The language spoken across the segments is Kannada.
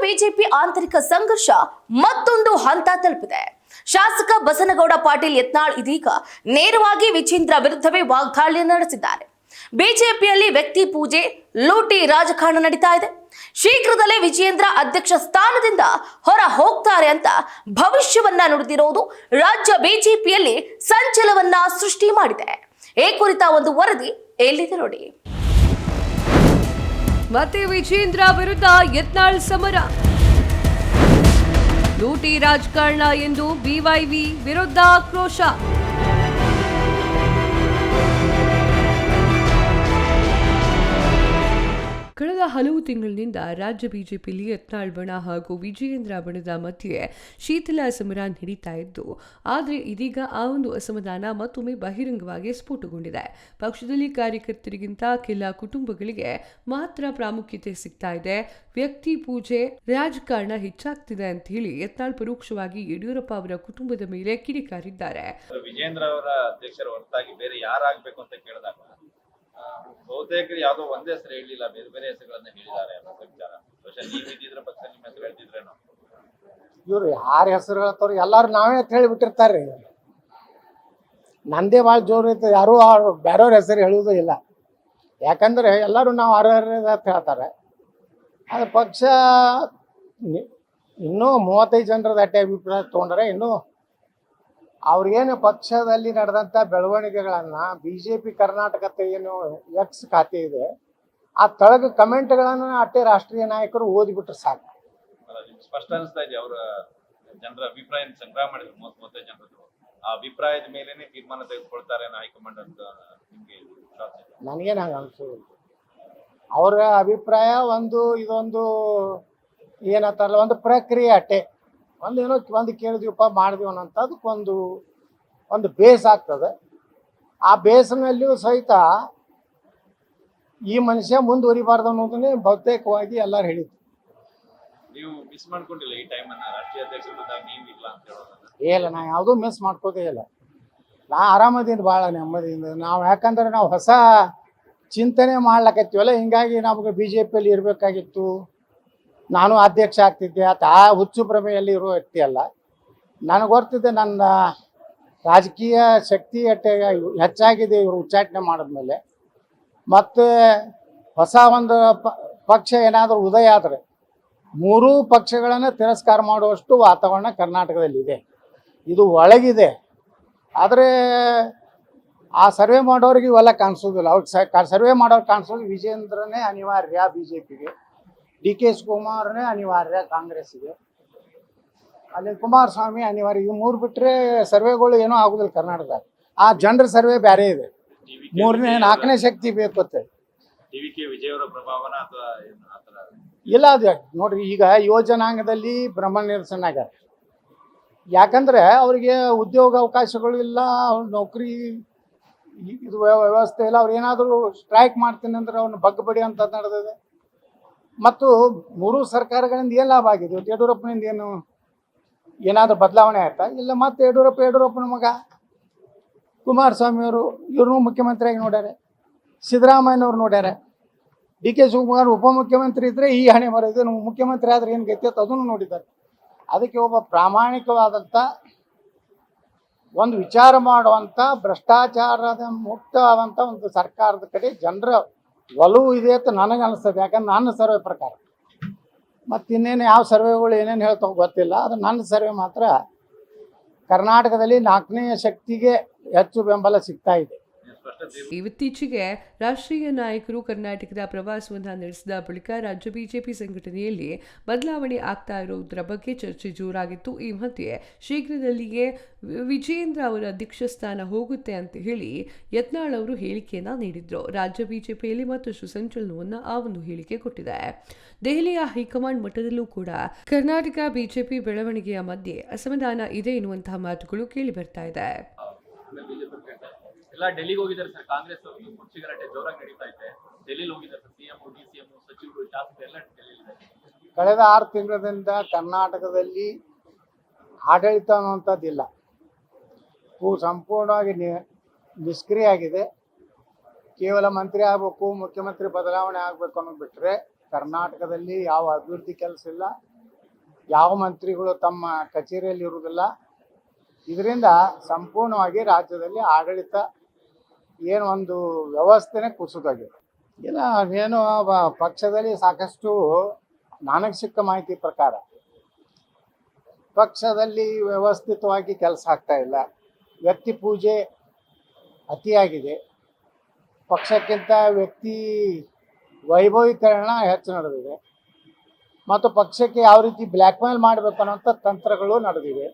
ಬಿಜೆಪಿ ಆಂತರಿಕ ಸಂಘರ್ಷ ಮತ್ತೊಂದು ಹಂತ ತಲುಪಿದೆ. ಶಾಸಕ ಬಸನಗೌಡ ಪಾಟೀಲ್ ಯತ್ನಾಳ್ ಇದೀಗ ನೇರವಾಗಿ ವಿಜೇಂದ್ರ ವಿರುದ್ಧವೇ ವಾಗ್ದಾಳಿ ನಡೆಸಿದ್ದಾರೆ. ಬಿಜೆಪಿಯಲ್ಲಿ ವ್ಯಕ್ತಿ ಪೂಜೆ, ಲೂಟಿ ರಾಜಕಾರಣ ನಡೀತಾ ಇದೆ. ಶೀಘ್ರದಲ್ಲೇ ವಿಜೇಂದ್ರ ಅಧ್ಯಕ್ಷ ಸ್ಥಾನದಿಂದ ಹೊರ ಹೋಗ್ತಾರೆ ಅಂತ ಭವಿಷ್ಯವನ್ನ ನುಡಿದಿರೋದು ರಾಜ್ಯ ಬಿಜೆಪಿಯಲ್ಲಿ ಸಂಚಲನವನ್ನ ಸೃಷ್ಟಿ ಮಾಡಿದೆ. ಈ ಕುರಿತ ಒಂದು ವರದಿ ಎಲ್ಲಿದೆ ನೋಡಿ. ಮತ್ತೆ ವಿಜೇಂದ್ರ ವಿರುದ್ಧ ಯತ್ನಾಳ್ ಸಮರ. ಲೂಟಿ ರಾಜಕಾರಣ ಎಂದು ಬಿವೈವಿ ವಿರುದ್ಧ ಆಕ್ರೋಶ. ಕಳೆದ ಹಲವು ತಿಂಗಳಿನಿಂದ ರಾಜ್ಯ ಬಿಜೆಪಿಯಲ್ಲಿ ಯತ್ನಾಳ್ ಬಣ ಹಾಗೂ ವಿಜಯೇಂದ್ರ ಬಣದ ಮಧ್ಯೆ ಶೀತಲ ಸಮರ ನಡೀತಾ ಇದ್ದು, ಆದರೆ ಇದೀಗ ಆ ಒಂದು ಅಸಮಾಧಾನ ಮತ್ತೊಮ್ಮೆ ಬಹಿರಂಗವಾಗಿ ಸ್ಫೋಟಗೊಂಡಿದೆ. ಪಕ್ಷದಲ್ಲಿ ಕಾರ್ಯಕರ್ತರಿಗಿಂತ ಕೆಲ ಕುಟುಂಬಗಳಿಗೆ ಮಾತ್ರ ಪ್ರಾಮುಖ್ಯತೆ ಸಿಗ್ತಾ ಇದೆ. ವ್ಯಕ್ತಿ ಪೂಜೆ, ರಾಜಕಾರಣ ಹೆಚ್ಚಾಗ್ತಿದೆ ಅಂತ ಹೇಳಿ ಯತ್ನಾಳ್ ಪರೋಕ್ಷವಾಗಿ ಯಡಿಯೂರಪ್ಪ ಅವರ ಕುಟುಂಬದ ಮೇಲೆ ಕಿಡಿಕಾರಿದ್ದಾರೆ. ವಿಜೇಂದ್ರ ಅವರ ಅಧ್ಯಕ್ಷರ ಹೊರತಾಗಿ ಬೇರೆ ಯಾರಾಗಬೇಕು ಅಂತ ಕೇಳಿದಾಗ ಬಹುತೇಕರು ಯಾವುದೋ ಒಂದೇ ಹೆಸರು ಹೇಳಿಲ್ಲ, ಬೇರೆ ಬೇರೆ ಹೆಸರುಗಳನ್ನ ಹೇಳಿದ್ದಾರೆ ಅನ್ನೋ ವಿಚಾರ. ನೀವು ಇದ್ದಿದ್ರೆ ಪಕ್ಷ ನಿಮ್ಮ ಹೆಸರು ಹೇಳ್ತಿದ್ರೇನೋ? ಇವ್ರು ಯಾರ ಹೆಸರು ಹೇಳ್ತಾರ ಎಲ್ಲಾರು ನಾವೇ ಅಂತ ಹೇಳಿಬಿಟ್ಟಿರ್ತಾರ್ರಿ. ನಂದೇ ಭಾಳ ಜೋರು ಐತೆ, ಯಾರು ಬೇರೆಯವ್ರ ಹೆಸರು ಹೇಳುವುದೂ ಇಲ್ಲ. ಯಾಕಂದ್ರೆ ಎಲ್ಲರೂ ನಾವು ಅಂತ ಹೇಳ್ತಾರೆ. ಅದು ಪಕ್ಷ ಇನ್ನೂ 35 ಜನರದ ಅಟ್ಟೆ ಅಭಿಪ್ರಾಯ ತೊಗೊಂಡ್ರೆ ಇನ್ನೂ ಅವ್ರಿಗೇನು ಪಕ್ಷದಲ್ಲಿ ನಡೆದಂಥ ಬೆಳವಣಿಗೆಗಳನ್ನು ಬಿಜೆಪಿ ಕರ್ನಾಟಕದ ಏನು ಎಕ್ಸ್ ಖಾತೆ ಇದೆ ಆ ತಳಗ ಕಮೆಂಟ್ಗಳನ್ನು ಅಟ್ಟೆ ರಾಷ್ಟ್ರೀಯ ನಾಯಕರು ಓದಿಬಿಟ್ರೆ ಸಾಕು. ಸ್ಪಷ್ಟ ಅನಿಸ್ತಾ ಇದೆ. ಅವರ ಜನರ ಅಭಿಪ್ರಾಯ ಸಂಗ್ರಹ ಮಾಡಿದ್ರು 35 ಜನರದ್ದು. ಆ ಅಭಿಪ್ರಾಯದ ಮೇಲೇನೆ ತೀರ್ಮಾನ ತೆಗೆದುಕೊಳ್ತಾರೆ ಹೈಕಮಾಂಡ್ ಅಂತ ನಿಮ್ಗೆ ನನಗೇನು ಹಂಗೆ ಅನ್ಸೋದು. ಅವರ ಅಭಿಪ್ರಾಯ ಇದೊಂದು ಏನಂತಾರಲ್ಲ, ಒಂದು ಪ್ರಕ್ರಿಯೆ ಅಟ್ಟೆ. ಏನೋ ಕೇಳಿದೀವಪ್ಪ ಮಾಡಿದೀವಿ ಅನ್ನೋಂಥ ಅದಕ್ಕೊಂದು ಬೇಸ್ ಆಗ್ತದೆ. ಆ ಬೇಸ್ನಲ್ಲಿಯೂ ಸಹಿತ ಈ ಮನುಷ್ಯ ಮುಂದುವರಿಬಾರ್ದು ಅನ್ನೋದನ್ನೇ ಬಹುತೇಕವಾಗಿ ಎಲ್ಲರೂ ಹೇಳಿದ್ರು. ನೀವು ಮಿಸ್ ಮಾಡ್ಕೊಂಡಿಲ್ಲ ಈ ಟೈಮನ್ನ? ರಾಷ್ಟ್ರೀಯ ಅಧ್ಯಕ್ಷರು ಬಂದಾಗ ನೀವು ಇಲ್ಲ ಅಂತ ಹೇಳೋದನ್ನ? ಇಲ್ಲ, ನಾ ಯಾವುದೂ ಮಿಸ್ ಮಾಡ್ಕೋದೇ ಇಲ್ಲ. ನಾ ಆರಾಮದಿಂದ ಭಾಳ ನೆಮ್ಮದಿಯಿಂದ ನಾವು, ಯಾಕಂದ್ರೆ ನಾವು ಹೊಸ ಚಿಂತನೆ ಮಾಡ್ಲಕತ್ತೀವಲ್ಲ, ಹಿಂಗಾಗಿ ನಮಗೆ BJPಯಲ್ಲಿ ಇರಬೇಕಾಗಿತ್ತು, ನಾನು ಅಧ್ಯಕ್ಷ ಆಗ್ತಿದ್ದೆ ಆತ ಆ ಹುಚ್ಚು ಭ್ರಮೆಯಲ್ಲಿ ಇರುವ ವ್ಯಕ್ತಿ ಅಲ್ಲ. ನನಗೆ ಗೊತ್ತಿದ್ದೆ ನನ್ನ ರಾಜಕೀಯ ಶಕ್ತಿ ಹೆಚ್ಚಾಗಿದೆ ಇವರು ಉಚ್ಚಾಟನೆ ಮಾಡಿದ್ಮೇಲೆ. ಮತ್ತು ಹೊಸ ಒಂದು ಪಕ್ಷ ಏನಾದರೂ ಉದಯ ಆದರೆ 3 ಪಕ್ಷಗಳನ್ನು ತಿರಸ್ಕಾರ ಮಾಡುವಷ್ಟು ವಾತಾವರಣ ಕರ್ನಾಟಕದಲ್ಲಿದೆ. ಇದು ಒಳಗಿದೆ. ಆದರೆ ಆ ಸರ್ವೆ ಮಾಡೋರಿಗೆ ಇವೆಲ್ಲ ಕಾಣಿಸೋದಿಲ್ಲ. ಅವ್ರಿಗೆ ಸರ್ವೆ ಮಾಡೋರು ಕಾಣಿಸೋದು ವಿಜೇಂದ್ರನೇ ಅನಿವಾರ್ಯ BJPಗೆ, DK ಶಿವಕುಮಾರನೇ ಅನಿವಾರ್ಯ ಕಾಂಗ್ರೆಸ್ಸಿಗೆ, ಅಲ್ಲಿ ಕುಮಾರಸ್ವಾಮಿ ಅನಿವಾರ್ಯ. ಈ 3 ಬಿಟ್ಟರೆ ಸರ್ವೆಗಳು ಏನೂ ಆಗೋದಿಲ್ಲ ಕರ್ನಾಟಕದಾಗ. ಆ ಜನರ ಸರ್ವೆ ಬೇರೆ ಇದೆ. 3ನೇ 4ನೇ ಶಕ್ತಿ ಬೇಕು ಅಂತ ಇಲ್ಲ. ಅದು ನೋಡ್ರಿ, ಈಗ ಯೋಜನಾಂಗದಲ್ಲಿ ಬ್ರಹ್ಮ ನಿರಸನ ಆಗ್ಯಾರ. ಯಾಕಂದ್ರೆ ಅವ್ರಿಗೆ ಉದ್ಯೋಗ ಅವಕಾಶಗಳು ಇಲ್ಲ, ನೌಕರಿ ಇದು ವ್ಯವಸ್ಥೆ ಇಲ್ಲ. ಅವ್ರು ಏನಾದರೂ ಸ್ಟ್ರೈಕ್ ಮಾಡ್ತೀನಿ ಅಂದ್ರೆ ಅವ್ರನ್ನ ಬಗ್ಗಬಡಿ ಅಂತ ನಡೆದಿದೆ. ಮತ್ತು 3 ಸರ್ಕಾರಗಳಿಂದ ಏನು ಲಾಭ ಆಗಿದೆ? ಯಡಿಯೂರಪ್ಪನಿಂದ ಏನಾದರೂ ಬದಲಾವಣೆ ಆಯ್ತಾ? ಇಲ್ಲ. ಮತ್ತು ಯಡಿಯೂರಪ್ಪನ ಮಗ ಕುಮಾರಸ್ವಾಮಿಯವರು ಇವ್ರನ್ನೂ ಮುಖ್ಯಮಂತ್ರಿಯಾಗಿ ನೋಡ್ಯಾರೆ, ಸಿದ್ದರಾಮಯ್ಯನವ್ರು ನೋಡ್ಯಾರೆ, DK ಶಿವಕುಮಾರ್ ಉಪಮುಖ್ಯಮಂತ್ರಿ ಇದ್ದರೆ ಈ ಹಣೆ ಬರೋದು, ಮುಖ್ಯಮಂತ್ರಿ ಆದರೆ ಏನು ಗತಿ ಅಂತ ಅದನ್ನು ನೋಡಿದ್ದಾರೆ. ಅದಕ್ಕೆ ಒಬ್ಬ ಪ್ರಾಮಾಣಿಕವಾದಂಥ ಒಂದು ವಿಚಾರ ಮಾಡುವಂಥ ಭ್ರಷ್ಟಾಚಾರದ ಮುಕ್ತವಾದಂಥ ಒಂದು ಸರ್ಕಾರದ ಕಡೆ ಜನರ ಒಲವು ಇದೆ ಅಂತ ನನಗೆ ಅನಿಸ್ತದೆ. ಯಾಕಂದ್ರೆ ನನ್ನ ಸರ್ವೆ ಪ್ರಕಾರ, ಮತ್ತು ಇನ್ನೇನು ಯಾವ ಸರ್ವೆಗಳು ಏನೇನು ಹೇಳ್ತಾವೆ ಗೊತ್ತಿಲ್ಲ. ಅದು ನನ್ನ ಸರ್ವೆ ಮಾತ್ರ ಕರ್ನಾಟಕದಲ್ಲಿ 4ನೇ ಶಕ್ತಿಗೆ ಹೆಚ್ಚು ಬೆಂಬಲ ಸಿಗ್ತಾ ಇದೆ. ಇತ್ತೀಚೆಗೆ ರಾಷ್ಟ್ರೀಯ ನಾಯಕರು ಕರ್ನಾಟಕದ ಪ್ರವಾಸವನ್ನು ನಡೆಸಿದ ಬಳಿಕ ರಾಜ್ಯ ಬಿಜೆಪಿ ಸಂಘಟನೆಯಲ್ಲಿ ಬದಲಾವಣೆ ಆಗ್ತಾ ಇರುವುದರ ಬಗ್ಗೆ ಚರ್ಚೆ ಜೋರಾಗಿತ್ತು. ಈ ಮಧ್ಯೆ ಶೀಘ್ರದಲ್ಲಿಯೇ ವಿಜೇಂದ್ರ ಅವರ ಅಧ್ಯಕ್ಷ ಸ್ಥಾನ ಹೋಗುತ್ತೆ ಅಂತ ಹೇಳಿ ಯತ್ನಾಳ್ ಅವರು ಹೇಳಿಕೆಯನ್ನ ನೀಡಿದ್ರು. ರಾಜ್ಯ ಬಿಜೆಪಿಯಲ್ಲಿ ಮತ್ತಷ್ಟು ಸಂಚಲನವನ್ನು ಆ ಒಂದು ಹೇಳಿಕೆ ಕೊಟ್ಟಿದೆ. ದೆಹಲಿಯ ಹೈಕಮಾಂಡ್ ಮಟ್ಟದಲ್ಲೂ ಕೂಡ ಕರ್ನಾಟಕ ಬಿಜೆಪಿ ಬೆಳವಣಿಗೆಯ ಮಧ್ಯೆ ಅಸಮಾಧಾನ ಇದೆ ಎನ್ನುವಂತಹ ಮಾತುಗಳು ಕೇಳಿ ಬರ್ತಾ ಇದೆ. ಎಲ್ಲ ಡೆಲ್ಲಿಗೆ ಹೋಗಿದ್ದಾರೆ ಸರ್. ಕಾಂಗ್ರೆಸ್ ಕುರ್ಚಿ ಗಲಾಟೆ ಜೋರಾಗಿ ನಡೀತಾ ಇದೆ. ಡೆಲ್ಲಿಲಿ ಹೋಗಿದ್ದಾರೆ ಸರ್. CM, DCM, ಸಚಿವರು, ಶಾಸಕರು ಎಲ್ಲ ಡೆಲ್ಲಿಲಿದ್ದಾರೆ. ಕಳೆದ 6 ತಿಂಗಳಿಂದ ಕರ್ನಾಟಕದಲ್ಲಿ ಆಡಳಿತ ಅನ್ನುವಂಥದ್ದಿಲ್ಲ. ಸಂಪೂರ್ಣವಾಗಿ ನಿಷ್ಕ್ರಿಯ ಆಗಿದೆ. ಕೇವಲ ಮಂತ್ರಿ ಆಗಬೇಕು, ಮುಖ್ಯಮಂತ್ರಿ ಬದಲಾವಣೆ ಆಗಬೇಕು ಅನ್ನೋದು ಬಿಟ್ಟರೆ ಕರ್ನಾಟಕದಲ್ಲಿ ಯಾವ ಅಭಿವೃದ್ಧಿ ಕೆಲಸ ಇಲ್ಲ, ಯಾವ ಮಂತ್ರಿಗಳು ತಮ್ಮ ಕಚೇರಿಯಲ್ಲಿ ಇರುವುದಿಲ್ಲ. ಇದರಿಂದ ಸಂಪೂರ್ಣವಾಗಿ ರಾಜ್ಯದಲ್ಲಿ ಆಡಳಿತ ಏನು ಒಂದು ವ್ಯವಸ್ಥೆನೇ ಕುಸಿದೋಗಿದೆ. ಇಲ್ಲ ಅದೇನು ಪಕ್ಷದಲ್ಲಿ ಸಾಕಷ್ಟು ನನಗೆ ಸಿಕ್ಕ ಮಾಹಿತಿ ಪ್ರಕಾರ ಪಕ್ಷದಲ್ಲಿ ವ್ಯವಸ್ಥಿತವಾಗಿ ಕೆಲಸ ಆಗ್ತಾ ಇಲ್ಲ. ವ್ಯಕ್ತಿ ಪೂಜೆ ಅತಿಯಾಗಿದೆ. ಪಕ್ಷಕ್ಕಿಂತ ವ್ಯಕ್ತಿ ವೈಭವೀಕರಣ ಹೆಚ್ಚು ನಡೆದಿದೆ ಮತ್ತು ಪಕ್ಷಕ್ಕೆ ಯಾವ ರೀತಿ ಬ್ಲ್ಯಾಕ್ ಮೇಲ್ ಮಾಡಬೇಕು ಅನ್ನೋಂಥ ತಂತ್ರಗಳು ನಡೆದಿವೆ.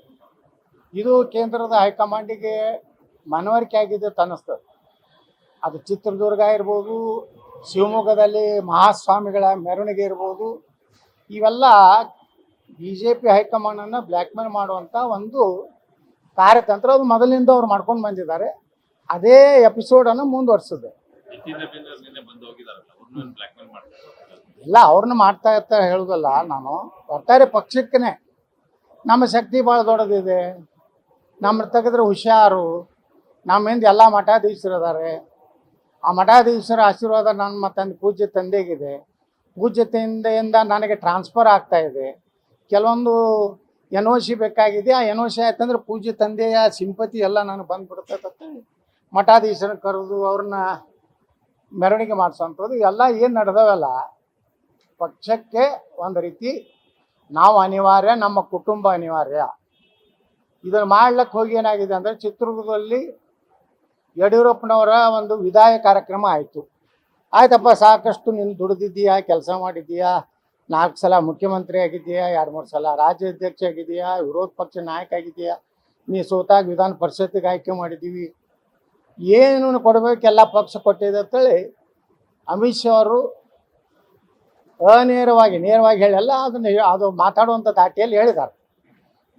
ಇದು ಕೇಂದ್ರದ ಹೈಕಮಾಂಡಿಗೆ ಮನವರಿಕೆ ಆಗಿದೆ ಅಂತ ಅನ್ನಿಸ್ತದೆ. ಅದು ಚಿತ್ರದುರ್ಗ ಇರ್ಬೋದು, ಶಿವಮೊಗ್ಗದಲ್ಲಿ ಮಹಾಸ್ವಾಮಿಗಳ ಮೆರವಣಿಗೆ ಇರ್ಬೋದು, ಇವೆಲ್ಲ BJP ಹೈಕಮಾಂಡನ್ನು ಬ್ಲ್ಯಾಕ್ ಮೇಲ್ ಮಾಡುವಂಥ ಒಂದು ಕಾರ್ಯತಂತ್ರ. ಅದು ಮೊದಲಿನಿಂದ ಅವ್ರು ಮಾಡ್ಕೊಂಡು ಬಂದಿದ್ದಾರೆ. ಅದೇ ಎಪಿಸೋಡನ್ನು ಮುಂದುವರಿಸಿದೆ. ನಿನ್ನೆ ಬಂದು ಹೋಗಿದಾರಲ್ಲ, ಅವ್ರನ್ನ ಬ್ಲ್ಯಾಕ್ ಮೇಲ್ ಮಾಡ್ತಾರೆ. ಇಲ್ಲ, ಅವ್ರನ್ನ ಮಾಡ್ತಾ ಇರ್ತಾ ಹೇಳುದಲ್ಲ ನಾನು. ಒಟ್ಟಾರೆ ಪಕ್ಷಕ್ಕೇ ನಮ್ಮ ಶಕ್ತಿ ಭಾಳ ದೊಡ್ಡದಿದೆ. ನಮ್ಮ ತೆಗೆದ್ರೆ ಹುಷಾರು. ನಮ್ಮಿಂದ ಎಲ್ಲ ಮಠಾಧೀಶರು ಇದ್ದಾರೆ. ಆ ಮಠಾಧೀಶರ ಆಶೀರ್ವಾದ ನನ್ನ ತಂದೆ ಪೂಜ್ಯ ತಂದೆಗಿದೆ. ಪೂಜ್ಯ ತಂದೆಯಿಂದ ನನಗೆ ಟ್ರಾನ್ಸ್ಫರ್ ಆಗ್ತಾ ಇದೆ. ಕೆಲವೊಂದು NOC ಬೇಕಾಗಿದೆ. ಆ NOC ಆಯ್ತಂದ್ರೆ ಪೂಜ್ಯ ತಂದೆಯ ಸಿಂಪತಿ ಎಲ್ಲ ನನಗೆ ಬಂದ್ಬಿಡ್ತೈತೆ. ಮಠಾಧೀಶರನ್ನ ಕರೆದು ಅವ್ರನ್ನ ಮೆರವಣಿಗೆ ಮಾಡಿಸೋಂಥದ್ದು ಎಲ್ಲ ಏನು ನಡೆದವಲ್ಲ, ಪಕ್ಷಕ್ಕೆ ಒಂದು ರೀತಿ ನಾವು ಅನಿವಾರ್ಯ, ನಮ್ಮ ಕುಟುಂಬ ಅನಿವಾರ್ಯ. ಇದನ್ನು ಮಾಡ್ಲಿಕ್ಕೆ ಹೋಗಿ ಏನಾಗಿದೆ ಅಂದರೆ, ಚಿತ್ರದುರ್ಗದಲ್ಲಿ ಯಡಿಯೂರಪ್ಪನವರ ಒಂದು ವಿದಾಯ ಕಾರ್ಯಕ್ರಮ ಆಯಿತು. ಆಯ್ತಪ್ಪ, ಸಾಕಷ್ಟು ನೀನು ದುಡಿದಿದ್ದೀಯಾ, ಕೆಲಸ ಮಾಡಿದ್ದೀಯಾ, 4 ಸಲ ಮುಖ್ಯಮಂತ್ರಿ ಆಗಿದ್ದೀಯಾ, 2-3 ಸಲ ರಾಜ್ಯಾಧ್ಯಕ್ಷ ಆಗಿದ್ದೀಯಾ, ವಿರೋಧ ಪಕ್ಷ ನಾಯಕ ಆಗಿದ್ದೀಯಾ, ನೀ ಸೋತಾಗ ವಿಧಾನ ಪರಿಷತ್ತಿಗೆ ಆಯ್ಕೆ ಮಾಡಿದ್ದೀವಿ, ಏನು ಕೊಡಬೇಕೆಲ್ಲ ಪಕ್ಷ ಕೊಟ್ಟಿದೆ ಅಂತೇಳಿ ಅಮಿತ್ ಶಾ ಅವರು ನೇರವಾಗಿ ಹೇಳಿಲ್ಲ. ಅದು ಮಾತಾಡುವಂಥ ದಾಟಿಯಲ್ಲಿ ಹೇಳಿದ್ದಾರೆ.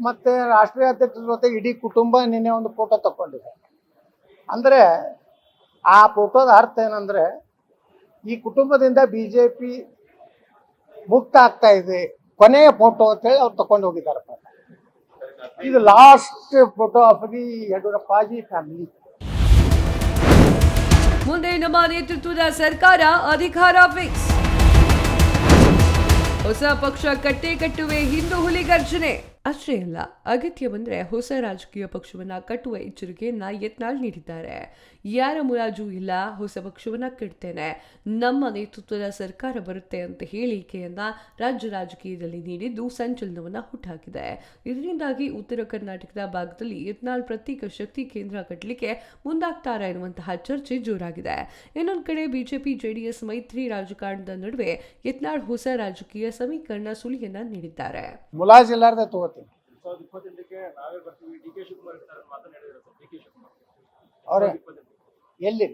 ಮತ್ತು ರಾಷ್ಟ್ರೀಯ ಅಧ್ಯಕ್ಷರ ಜೊತೆ ಇಡೀ ಕುಟುಂಬ ನಿನ್ನೆ ಒಂದು ಫೋಟೋ ತಗೊಂಡಿದೆ. ಅಂದರೆ ಆ ಫೋಟೋದ ಅರ್ಥ ಏನಂದರೆ, ಈ ಕುಟುಂಬದಿಂದ BJP ಮುಕ್ತ ಆಗ್ತಾ ಇದೆ, ಕೊನೆಯ ಫೋಟೋ ಅಂತೇಳಿ ಅವ್ರು ತಗೊಂಡು ಹೋಗಿದ್ದಾರಪ್ಪ. ಇದು last photo of the ಯಡಿಯೂರಪ್ಪಾಜಿ family. ಮುಂದೆ ನಮ್ಮ ನೇತೃತ್ವದ ಸರ್ಕಾರ ಅಧಿಕಾರ ಫಿಕ್ಸ್. ಹೊಸ ಪಕ್ಷ ಕಟ್ಟುವೆ, ಹಿಂದೂ ಹುಲಿ ಗರ್ಜನೆ. ಅಷ್ಟೇ ಅಲ್ಲ, ಅಗತ್ಯ ಬಂದ್ರೆ ಹೊಸ ರಾಜಕೀಯ ಪಕ್ಷವನ್ನ ಕಟ್ಟುವ ಎಚ್ಚರಿಕೆಯನ್ನ ಯತ್ನಾಳ್ ನೀಡಿದ್ದಾರೆ. ಯಾರ ಮುಲಾಜು ಇಲ್ಲ, ಹೊಸ ಪಕ್ಷವನ್ನ ಕಟ್ತೇನೆ, ನಮ್ಮ ನೇತೃತ್ವದ ಸರ್ಕಾರ ಬರುತ್ತೆ ಅಂತ ಹೇಳಿಕೆಯನ್ನ ರಾಜ್ಯ ರಾಜಕೀಯದಲ್ಲಿ ನೀಡಿದ್ದು ಸಂಚಲನವನ್ನ ಹುಟ್ಟಾಕಿದೆ. ಇದರಿಂದಾಗಿ ಉತ್ತರ ಕರ್ನಾಟಕದ ಭಾಗದಲ್ಲಿ ಯತ್ನಾಳ್ ಪ್ರತ್ಯೇಕ ಶಕ್ತಿ ಕೇಂದ್ರ ಕಟ್ಟಲಿಕ್ಕೆ ಮುಂದಾಗ್ತಾರಾ ಎನ್ನುವಂತಹ ಚರ್ಚೆ ಜೋರಾಗಿದೆ. ಇನ್ನೊಂದು ಕಡೆ ಬಿಜೆಪಿ JDS ಮೈತ್ರಿ ರಾಜಕಾರಣದ ನಡುವೆ ಯತ್ನಾಳ್ ಹೊಸ ರಾಜಕೀಯ ಸಮೀಕರಣ ಸುಳಿಯನ್ನ ನೀಡಿದ್ದಾರೆ. ಮುಲಾಜಿಲ್ಲಾರ್ದೆ ತಗೋತೀನಿ. 2028ಕ್ಕೆ ನಾವೇ ಬರ್ತೀವಿ, DK ಶಿವಕುಮಾರ್ ಇರ್ತಾರೆ ಮಾತನ್ನ ಹೇಳಿದ್ರು. DK ಶಿವಕುಮಾರ್ ಅವ್ರೆ ಎಲ್ಲಿ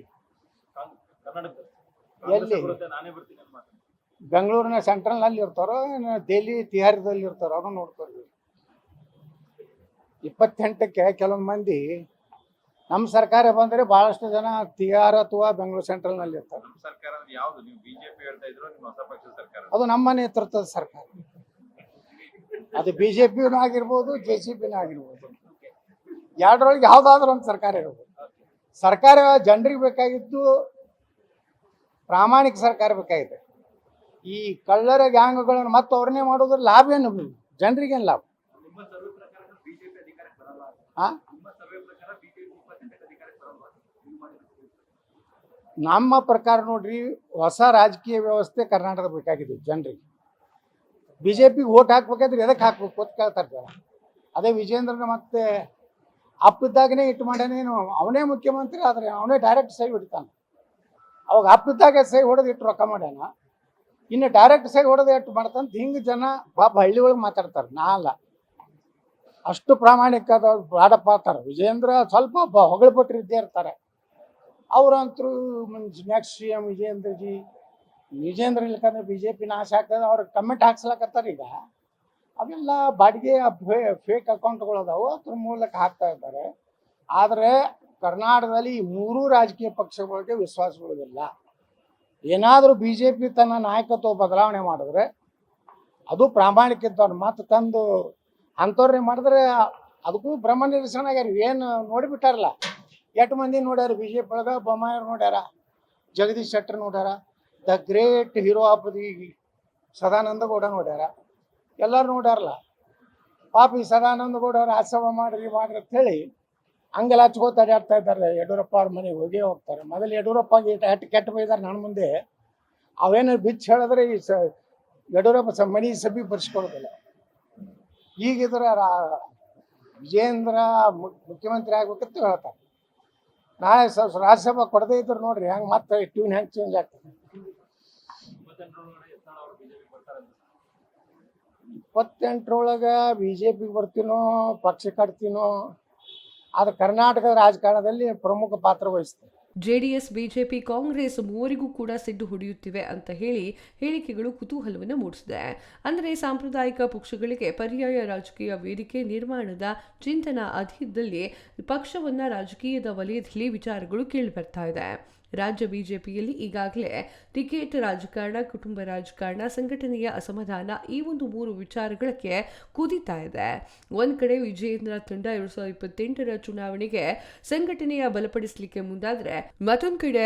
ಎಲ್ಲಿ ನಾನೇ ಬರ್ತೀನಿ ಅಂತ ಮಾತು. ಬೆಂಗಳೂರಿನ ಸೆಂಟ್ರಲ್ನಲ್ಲಿ ಇರ್ತಾರೋ, ದೆಹಲಿ ತಿಹಾರದಲ್ಲಿ ಇರ್ತಾರೋ, ಅವ್ರು ನೋಡ್ಕೊಳ್ರಿ. 28ಕ್ಕೆ ಕೆಲವೊಂದು ಮಂದಿ ನಮ್ಮ ಸರ್ಕಾರ ಬಂದರೆ ಭಾಳಷ್ಟು ಜನ ತಿಹಾರ ಅಥವಾ ಬೆಂಗಳೂರು ಸೆಂಟ್ರಲ್ನಲ್ಲಿ ಇರ್ತಾರೆ. ನಮ್ಮ ಸರ್ಕಾರ ಅಂದ್ರೆ ಯಾವ್ದು? ನೀವು BJP ಹೇಳ್ತಾ ಇದ್ರು, ನಿಮ್ಮ ಹೊಸ ಪಕ್ಷದ ಸರ್ಕಾರ? ಅದು ನಮ್ಮ ನೇತೃತ್ವದ ಸರ್ಕಾರ. ಅದು BJPನೂ ಆಗಿರ್ಬೋದು, JCPನೂ ಆಗಿರ್ಬೋದು. ಎರಡರೊಳಗೆ ಯಾವುದಾದ್ರೂ ಒಂದು ಸರ್ಕಾರ ಇರ್ಬೋದು. ಸರ್ಕಾರ ಜನರಿಗೆ ಬೇಕಾಗಿದ್ದು ಪ್ರಾಮಾಣಿಕ ಸರ್ಕಾರ ಬೇಕಾಗಿದೆ. ಈ ಕಳ್ಳರ ಗ್ಯಾಂಗ್ಗಳನ್ನು ಮತ್ತೆ ಅವ್ರನ್ನೇ ಮಾಡೋದ್ರ ಲಾಭ ಏನು? ಜನರಿಗೇನು ಲಾಭ? ಹಾಂ, ನಮ್ಮ ಪ್ರಕಾರ ನೋಡ್ರಿ, ಹೊಸ ರಾಜಕೀಯ ವ್ಯವಸ್ಥೆ ಕರ್ನಾಟಕ ಬೇಕಾಗಿದೆ ಜನರಿಗೆ. BJPಗೆ ಓಟ್ ಹಾಕ್ಬೇಕಾದ್ರೆ ಎದಕ್ಕೆ ಹಾಕ್ಬೇಕು ಅಂತ ಕೇಳ್ತಾರೆ ಜನ. ಅದೇ ವಿಜೇಂದ್ರನ ಮತ್ತೆ ಅಪ್ಪಿದ್ದಾಗನೇ ಇಟ್ಟು ಮಾಡ್ಯಾನೇನು, ಅವನೇ ಮುಖ್ಯಮಂತ್ರಿ ಆದರೆ ಅವನೇ ಡೈರೆಕ್ಟ್ ಸಹಿ ಹೊಡಿತಾನೆ. ಅವಾಗ ಅಪ್ಪಿದ್ದಾಗ ಸಹಿ ಹೊಡೆದು ಇಟ್ಟು ರೊಕ್ಕ ಮಾಡ್ಯಾನ, ಇನ್ನು ಡೈರೆಕ್ಟ್ ಸಹಿ ಹೊಡೆದು ಇಟ್ಟು ಮಾಡ್ತಾನೆ. ಹಿಂಗೆ ಜನ ಪಾಪ ಹಳ್ಳಿ ಒಳಗೆ ಮಾತಾಡ್ತಾರೆ. ನಾ ಅಲ್ಲ, ಅಷ್ಟು ಪ್ರಾಮಾಣಿಕದ ಬಾಡಪ್ಪ ಅಂತಾರೆ. ವಿಜೇಂದ್ರ ಸ್ವಲ್ಪ ಹೊಗಳಪಟ್ಟರು ಇದ್ದೇ ಇರ್ತಾರೆ. ಅವರಂತರೂ ನೆಕ್ಸ್ಟ್ CM ವಿಜೇಂದ್ರ ಇಲ್ಕಂದ್ರೆ BJP ನಾಶ ಆಗ್ತದೆ. ಅವ್ರು ಕಮೆಂಟ್ ಹಾಕ್ಸ್ಲಕತ್ತಾರೆ. ಈಗ ಅವೆಲ್ಲ ಬಾಡಿಗೆ ಫೇಕ್ ಅಕೌಂಟ್ಗಳು ಅದಾವು, ಅದ್ರ ಮೂಲಕ ಹಾಕ್ತಾ ಇದ್ದಾರೆ. ಆದರೆ ಕರ್ನಾಟಕದಲ್ಲಿ ಈ 3 ರಾಜಕೀಯ ಪಕ್ಷಗಳಿಗೆ ವಿಶ್ವಾಸಗಳಿಲ್ಲ. ಏನಾದರೂ BJP ತನ್ನ ನಾಯಕತ್ವ ಬದಲಾವಣೆ ಮಾಡಿದ್ರೆ ಅದು ಪ್ರಾಮಾಣಿಕದವ್ರು ಮಾತು ತಂದು ಅಂಥವ್ರನ್ನೇ ಮಾಡಿದ್ರೆ ಅದಕ್ಕೂ ಬ್ರಹ್ಮ ನಿರಸನ ಆಗ್ಯಾರ. ಏನು ನೋಡಿಬಿಟ್ಟಾರಲ್ಲ, ಎಷ್ಟು ಮಂದಿ ನೋಡ್ಯಾರ BJP ಒಳಗೆ? ಬೊಮ್ಮಾಯಿಯವ್ರು ನೋಡ್ಯಾರ, ಜಗದೀಶ್ ಶೆಟ್ಟರ್ ನೋಡ್ಯಾರ, the great hero of the Sadananda Gowda ನೋಡ್ಯಾರ, ಎಲ್ಲರೂ ನೋಡ್ಯಾರಲ್ಲ. ಪಾಪ ಈ ಸದಾನಂದ ಗೌಡ ರಾಜ್ಯಸಭಾ ಮಾಡ್ರಿ ಅಂತ ಹೇಳಿ ಹಂಗೆಲ್ಲ ಹಚ್ಕೋತ ಅಡ್ಯಾಡ್ತಾ ಇದ್ದಾರೆ. ಯಡಿಯೂರಪ್ಪ ಅವ್ರ ಮನೆಗೆ ಹೋಗೇ ಹೋಗ್ತಾರೆ. ಮೊದಲು ಯಡಿಯೂರಪ್ಪಗೆ ಎಷ್ಟು ಕೆಟ್ಟ ಬೈದಾರೆ ನನ್ನ ಮುಂದೆ, ಅವೇನು ಬಿಚ್ಚ ಹೇಳಿದ್ರೆ ಈ ಯಡಿಯೂರಪ್ಪ ಮನೆ ಸಭೆ ಬರ್ಸ್ಕೊಳ್ಳೋದಿಲ್ಲ. ಈಗಿದ್ರ ವಿಜೇಂದ್ರ ಮುಖ್ಯಮಂತ್ರಿ ಆಗ್ಬೇಕಂತ ಹೇಳ್ತಾರೆ. ನಾಳೆ ರಾಜ್ಯಸಭಾ ಕೊಡದೇ ಇದ್ರು ನೋಡ್ರಿ ಹೆಂಗೆ ಮತ್ತೆ ಟ್ಯೂನ್ ಹೆಂಗೆ ಚೇಂಜ್ ಆಗ್ತದೆ. 28ರೊಳಗೆ BJP ಬರ್ತೀನೋ ಪಕ್ಷ ಕಟ್ತೀನೋ ಅದು ಕರ್ನಾಟಕದ ರಾಜಕಾರಣದಲ್ಲಿ ಪ್ರಮುಖ ಪಾತ್ರ ವಹಿಸ್ತದೆ. ಜೆಡಿಎಸ್, ಬಿಜೆಪಿ, ಕಾಂಗ್ರೆಸ್ ಮೂವರಿಗೂ ಕೂಡ ಸಿಡ್ಡು ಹೊಡೆಯುತ್ತಿವೆ ಅಂತ ಹೇಳಿ ಹೇಳಿಕೆಗಳು ಕುತೂಹಲವನ್ನು ಮೂಡಿಸಿದೆ. ಅಂದರೆ ಸಾಂಪ್ರದಾಯಿಕ ಪಕ್ಷಗಳಿಗೆ ಪರ್ಯಾಯ ರಾಜಕೀಯ ವೇದಿಕೆ ನಿರ್ಮಾಣದ ಚಿಂತನ ಅದಿದ್ದಲ್ಲಿ ಪಕ್ಷವನ್ನ ರಾಜಕೀಯದ ವಲಯದಲ್ಲಿ ವಿಚಾರಗಳು ಕೇಳಿಬರ್ತಾ ಇದೆ. ರಾಜ್ಯ ಬಿಜೆಪಿಯಲ್ಲಿ ಈಗಾಗಲೇ ಟಿಕೆಟ್ ರಾಜಕಾರಣ, ಕುಟುಂಬ ರಾಜಕಾರಣ, ಸಂಘಟನೆಯ ಅಸಮಾಧಾನ ಈ ಒಂದು 3 ವಿಚಾರಗಳಿಗೆ ಕುದೀತಾ ಇದೆ. ಒಂದ್ ಕಡೆ ವಿಜಯೇಂದ್ರ ತಂಡ 2028ರ ಚುನಾವಣೆಗೆ ಸಂಘಟನೆಯ ಬಲಪಡಿಸಲಿಕ್ಕೆ ಮುಂದಾದ್ರೆ, ಮತ್ತೊಂದ್ ಕಡೆ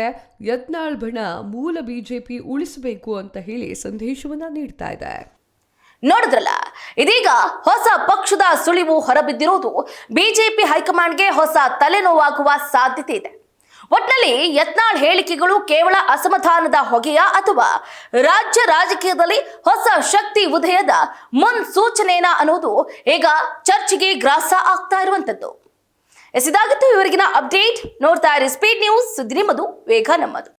ಯತ್ನಾಳ್ ಬಣ ಮೂಲ ಬಿಜೆಪಿ ಉಳಿಸಬೇಕು ಅಂತ ಹೇಳಿ ಸಂದೇಶವನ್ನ ನೀಡ್ತಾ ಇದೆ. ನೋಡಿದ್ರಲ್ಲ, ಇದೀಗ ಹೊಸ ಪಕ್ಷದ ಸುಳಿವು ಹೊರಬಿದ್ದಿರುವುದು ಬಿಜೆಪಿ ಹೈಕಮಾಂಡ್ಗೆ ಹೊಸ ತಲೆನೋವಾಗುವ ಸಾಧ್ಯತೆ ಇದೆ. ಒಟ್ನಲ್ಲಿ ಯತ್ನಾಳ್ ಹೇಳಿಕೆಗಳು ಕೇವಲ ಅಸಮಾಧಾನದ ಹೊಗೆಯ ಅಥವಾ ರಾಜ್ಯ ರಾಜಕೀಯದಲ್ಲಿ ಹೊಸ ಶಕ್ತಿ ಉದಯದ ಮುನ್ಸೂಚನೆನ ಅನ್ನೋದು ಈಗ ಚರ್ಚೆಗೆ ಗ್ರಾಸ ಆಗ್ತಾ ಇರುವಂತದ್ದು. ಇದಾಗಿತ್ತು ಇವರಿಗಿನ ಅಪ್ಡೇಟ್. ನೋಡ್ತಾ ಇರಿ ಸ್ಪೀಡ್ ನ್ಯೂಸ್, ಸುದ್ದಿ ನಿಮ್ಮದು, ವೇಗ ನಮ್ಮದು.